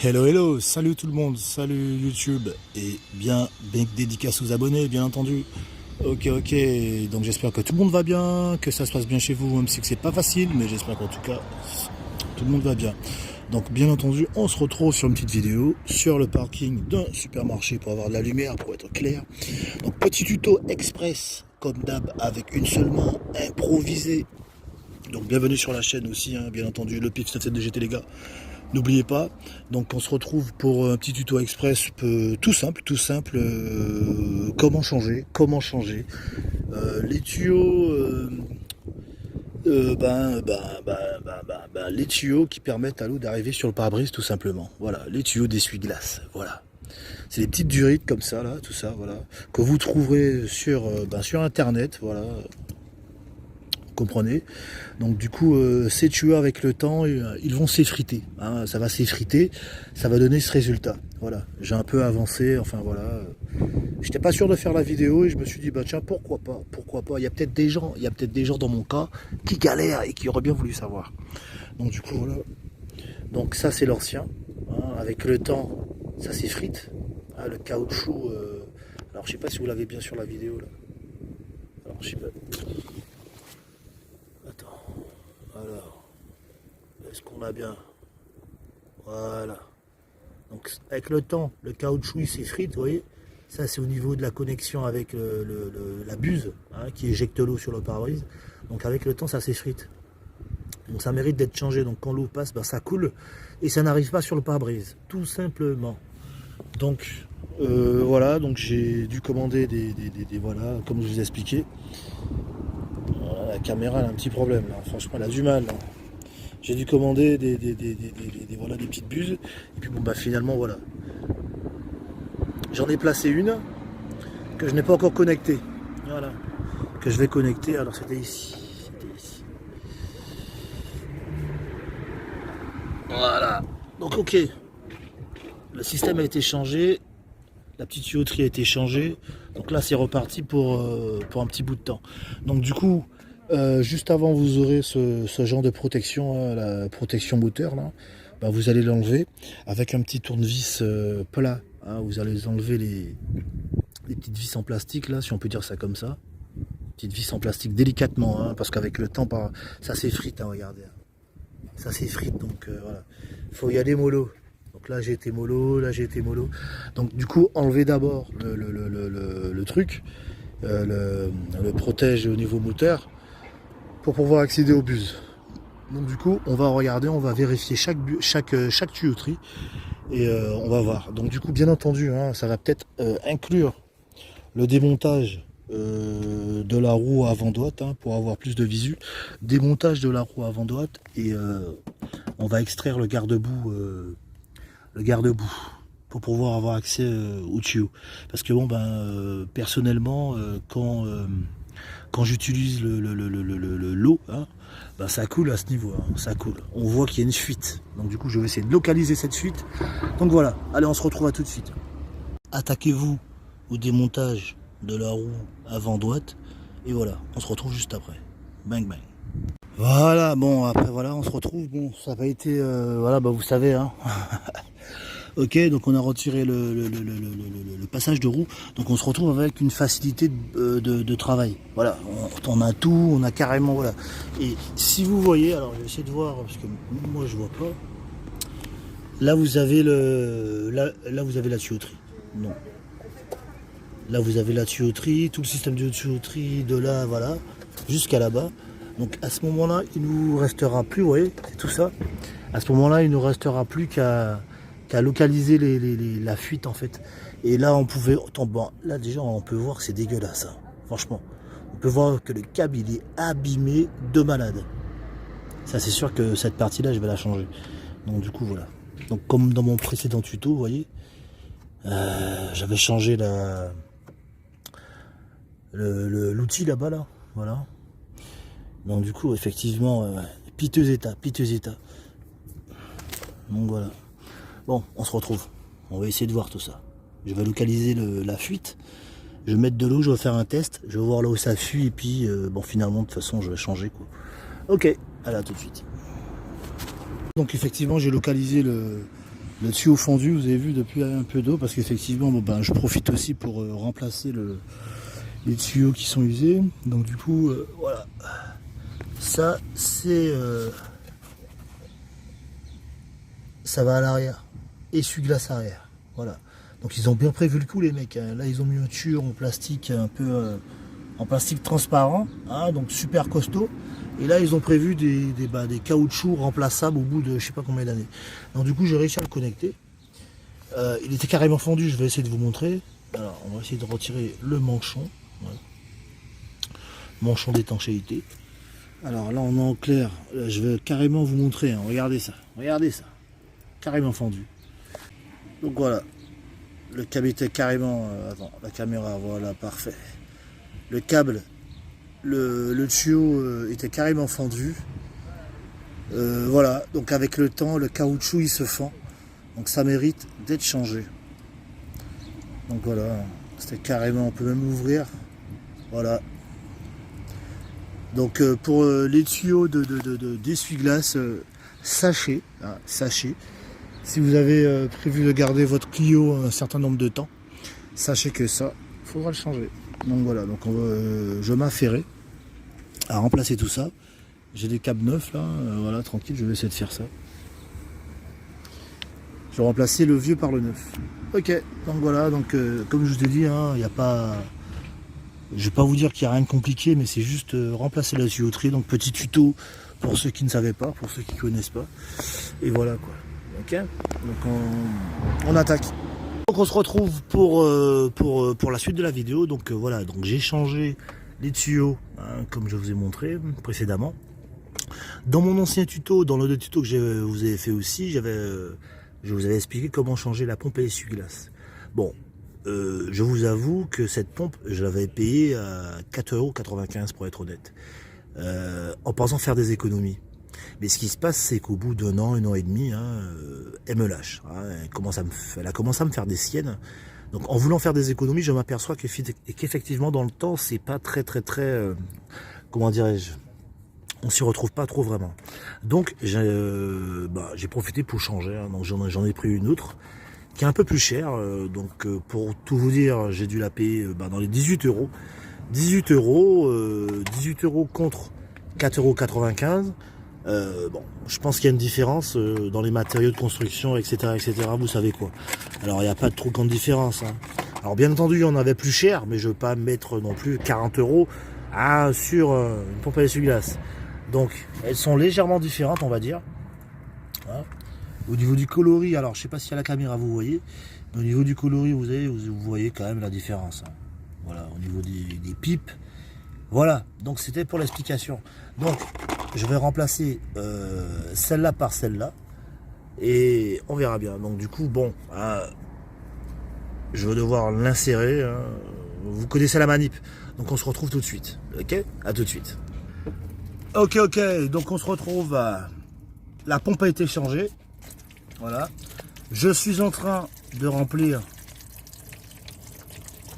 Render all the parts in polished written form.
Hello hello, salut tout le monde, salut YouTube et bien dédicace aux abonnés bien entendu. Ok, donc j'espère que tout le monde va bien, que ça se passe bien chez vous, même si c'est pas facile, mais j'espère qu'en tout cas tout le monde va bien. Donc bien entendu on se retrouve sur une petite vidéo sur le parking d'un supermarché pour avoir de la lumière, pour être clair. Donc petit tuto express comme d'hab avec une seule main improvisée. Donc bienvenue sur la chaîne aussi, hein, bien entendu, le Pif 77 de GT les gars. N'oubliez pas, donc on se retrouve pour un petit tuto express tout simple, comment changer les tuyaux, les tuyaux qui permettent à l'eau d'arriver sur le pare-brise tout simplement. Voilà, les tuyaux d'essuie-glace, voilà. C'est des petites durites comme ça, là, tout ça, voilà, que vous trouverez sur internet, voilà. Comprenez. Donc du coup ces tuyaux avec le temps ils vont s'effriter, hein, ça va s'effriter, ça va donner ce résultat. Voilà, j'ai un peu avancé, enfin voilà, j'étais pas sûr de faire la vidéo et je me suis dit bah tiens pourquoi pas, il y a peut-être des gens dans mon cas qui galèrent et qui auraient bien voulu savoir. Donc du coup voilà, donc ça c'est l'ancien, hein, avec le temps ça s'effrite, hein, le caoutchouc alors je sais pas si vous l'avez bien sur la vidéo là, alors je sais pas. Alors, est-ce qu'on a bien? Voilà. Donc avec le temps, le caoutchouc il s'effrite, vous voyez. Ça c'est au niveau de la connexion avec la buse, hein, qui éjecte l'eau sur le pare-brise. Donc avec le temps ça s'effrite. Donc ça mérite d'être changé. Donc quand l'eau passe, ben, ça coule et ça n'arrive pas sur le pare-brise, tout simplement. Donc voilà, donc j'ai dû commander des voilà, comme je vous ai expliqué. La caméra elle a un petit problème là, franchement elle a du mal là. J'ai dû commander voilà, des petites buses. Et puis bon bah finalement voilà. J'en ai placé une que je n'ai pas encore connectée. Voilà. Que je vais connecter. Alors c'était ici. Voilà. Donc ok. Le système a été changé. La petite tuyauterie a été changée. Donc là c'est reparti pour un petit bout de temps. Donc du coup. Juste avant vous aurez ce genre de protection, hein, la protection moteur là, bah, vous allez l'enlever avec un petit tournevis plat, hein, vous allez enlever les petites vis en plastique là, si on peut dire ça comme ça, petites vis en plastique délicatement, hein, parce qu'avec le temps ça s'effrite, hein, regardez, ça s'effrite, donc voilà, faut y aller mollo. Donc là j'ai été mollo, donc du coup enlevez d'abord le truc, le protège au niveau moteur, pour pouvoir accéder aux buses. Donc du coup, on va regarder, on va vérifier chaque tuyauterie et on va voir. Donc du coup, bien entendu, hein, ça va peut-être inclure le démontage de la roue avant droite, hein, pour avoir plus de visu. Démontage de la roue avant droite et on va extraire le garde-boue, pour pouvoir avoir accès au tuyau. Parce que bon, personnellement, quand j'utilise l'eau, hein, ben ça coule à ce niveau, hein, ça coule. On voit qu'il y a une fuite. Donc du coup, je vais essayer de localiser cette fuite. Donc voilà, allez, on se retrouve à tout de suite. Attaquez-vous au démontage de la roue avant droite. Et voilà, on se retrouve juste après. Bang bang. Voilà, bon, après voilà, on se retrouve. Bon, ça n'a pas été, voilà, bah vous savez, hein. Ok, donc on a retiré le passage de roue, donc on se retrouve avec une facilité de travail. Voilà, on a tout, on a carrément, voilà. Et si vous voyez, alors je vais essayer de voir, parce que moi je vois pas. Là vous avez là vous avez la tuyauterie. Non. Là vous avez la tuyauterie, tout le système de tuyauterie de là, voilà, jusqu'à là-bas. Donc à ce moment-là, il nous restera plus, vous voyez, c'est tout ça. À ce moment-là, il nous restera plus qu'à localiser la fuite en fait. Et là on pouvait, bon, là déjà on peut voir que c'est dégueulasse, hein. Franchement, on peut voir que le câble il est abîmé de malade. Ça c'est sûr que cette partie là je vais la changer. Donc du coup voilà, donc comme dans mon précédent tuto, vous voyez, j'avais changé l'outil là-bas là, voilà. Donc du coup effectivement piteux état. Donc voilà. Bon, on se retrouve. On va essayer de voir tout ça. Je vais localiser la fuite. Je vais mettre de l'eau, je vais faire un test. Je vais voir là où ça fuit. Et puis, bon, finalement, de toute façon, je vais changer, quoi. Ok, allez, à tout de suite. Donc, effectivement, j'ai localisé Le tuyau fondu, vous avez vu, depuis un peu d'eau, parce qu'effectivement, bon, ben, je profite aussi pour remplacer les tuyaux qui sont usés. Donc du coup, voilà. Ça, c'est... ça va à l'arrière. Essuie-glace arrière. Voilà. Donc ils ont bien prévu le coup, les mecs. Hein. Là, ils ont mis un tuyau en plastique un peu... en plastique transparent. Hein, donc super costaud. Et là, ils ont prévu des caoutchoucs remplaçables au bout de je sais pas combien d'années. Donc du coup, j'ai réussi à le connecter. Il était carrément fendu, je vais essayer de vous montrer. Alors, on va essayer de retirer le manchon. Voilà. Manchon d'étanchéité. Alors là, on est en clair. Là, je vais carrément vous montrer. Hein. Regardez ça. Regardez ça. Carrément fendu. Donc voilà. Le câble était carrément... attends, la caméra, voilà, parfait. Le câble, le tuyau était carrément fendu. Voilà, donc avec le temps, le caoutchouc, il se fend. Donc ça mérite d'être changé. Donc voilà, c'était carrément, on peut même l'ouvrir. Voilà. Donc pour les tuyaux d'essuie-glace, sachez, hein, sachez, si vous avez prévu de garder votre Clio un certain nombre de temps, sachez que ça, il faudra le changer. Donc voilà, donc je m'affairais à remplacer tout ça. J'ai des câbles neufs là, voilà, tranquille, je vais essayer de faire ça. Je vais remplacer le vieux par le neuf. Ok, donc voilà, donc comme je vous ai dit, hein, il n'y a pas... Je vais pas vous dire qu'il n'y a rien de compliqué, mais c'est juste remplacer la tuyauterie. Donc petit tuto pour ceux qui ne savaient pas, pour ceux qui ne connaissent pas. Et voilà quoi. Ok, donc on attaque. Donc on se retrouve pour la suite de la vidéo. Donc voilà, donc j'ai changé les tuyaux, hein, comme je vous ai montré précédemment. Dans mon ancien tuto, dans l'autre tuto que je vous ai fait aussi, je vous avais expliqué comment changer la pompe à essuie-glace. Bon, je vous avoue que cette pompe, je l'avais payée à 4,95 € pour être honnête, en pensant faire des économies. Mais ce qui se passe, c'est qu'au bout d'un an et demi, hein, elle me lâche. Hein, elle a commencé à me faire des siennes. Donc en voulant faire des économies, je m'aperçois qu'effectivement dans le temps, c'est pas très comment dirais-je, on s'y retrouve pas trop vraiment. Donc j'ai profité pour changer. Hein, donc j'en ai pris une autre qui est un peu plus chère. Donc pour tout vous dire, j'ai dû la payer dans les 18 €. 18 € contre 4,95 €. Bon, je pense qu'il y a une différence dans les matériaux de construction, etc., etc. Vous savez quoi. Alors, il n'y a pas de trop grande différence. Hein. Alors, bien entendu, il y en avait plus cher, mais je ne veux pas mettre non plus 40 € sur une pompe à essuie-glace. Donc, elles sont légèrement différentes, on va dire. Hein. Au niveau du coloris, alors, je ne sais pas si à la caméra vous voyez, mais au niveau du coloris, vous voyez quand même la différence. Hein. Voilà, au niveau des pipes. Voilà, donc c'était pour l'explication. Donc, je vais remplacer celle-là par celle-là. Et on verra bien. Donc du coup, bon, je vais devoir l'insérer. Hein. Vous connaissez la manip. Donc on se retrouve tout de suite. Ok, à tout de suite. Ok, donc on se retrouve. La pompe a été changée. Voilà. Je suis en train de remplir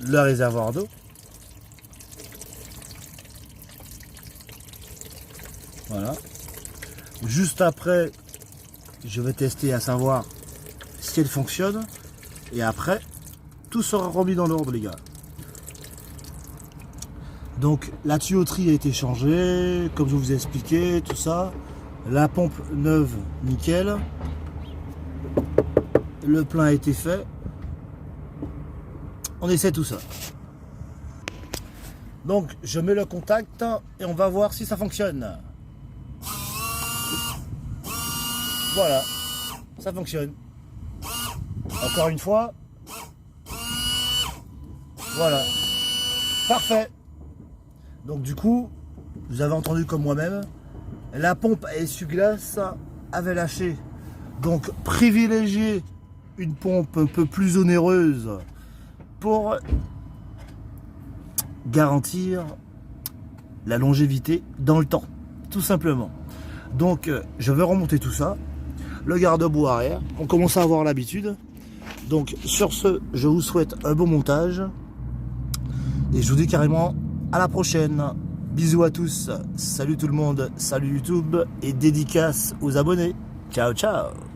le réservoir d'eau. Voilà. Juste après, je vais tester à savoir si elle fonctionne. Et après, tout sera remis dans l'ordre, les gars. Donc, la tuyauterie a été changée, comme je vous ai expliqué, tout ça. La pompe neuve, nickel. Le plein a été fait. On essaie tout ça. Donc, je mets le contact et on va voir si ça fonctionne. Voilà, ça fonctionne. Encore une fois. Voilà. Parfait. Donc du coup, vous avez entendu comme moi-même, la pompe à essuie-glace avait lâché. Donc privilégiez une pompe un peu plus onéreuse pour garantir la longévité dans le temps, tout simplement. Donc je vais remonter tout ça. Le garde-boue arrière, on commence à avoir l'habitude. Donc sur ce, je vous souhaite un bon montage et je vous dis carrément à la prochaine. Bisous à tous, salut tout le monde, salut YouTube et dédicace aux abonnés. Ciao ciao.